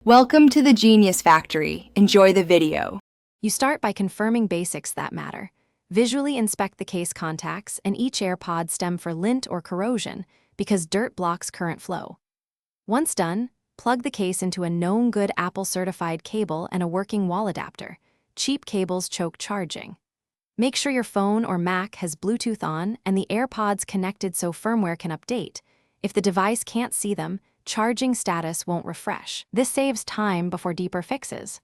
Welcome to the Genius Factory. Enjoy the video. You start by confirming basics that matter. Visually inspect the case contacts and each AirPod stem for lint or corrosion because dirt blocks current flow. Once done, plug the case into a known good Apple-certified cable and a working wall adapter. Cheap cables choke charging. Make sure your phone or Mac has Bluetooth on and the AirPods connected so firmware can update. If the device can't see them, charging status won't refresh. This saves time before deeper fixes.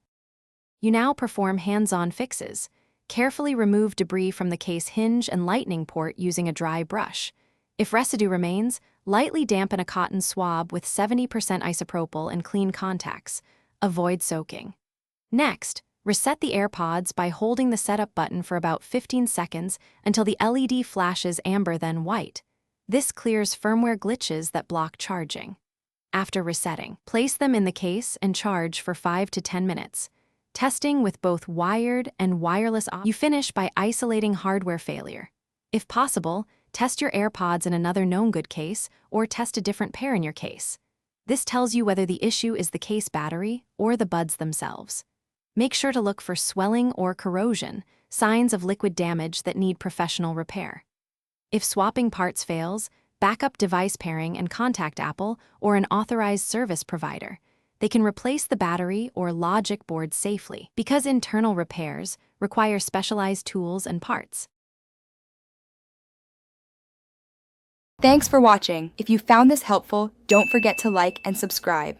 You now perform hands-on fixes. Carefully remove debris from the case hinge and lightning port using a dry brush. If residue remains, lightly dampen a cotton swab with 70% isopropyl and clean contacts. Avoid soaking. Next, reset the AirPods by holding the setup button for about 15 seconds until the LED flashes amber then white. This clears firmware glitches that block charging. After resetting, place them in the case and charge for 5 to 10 minutes. Testing with both wired and wireless options. You finish by isolating hardware failure. If possible, test your AirPods in another known good case or test a different pair in your case. This tells you whether the issue is the case battery or the buds themselves. Make sure to look for swelling or corrosion, signs of liquid damage that need professional repair. If swapping parts fails, backup device pairing and contact Apple or an authorized service provider. They can replace the battery or logic board safely because internal repairs require specialized tools and parts. Thanks for watching. If you found this helpful, don't forget to like and subscribe.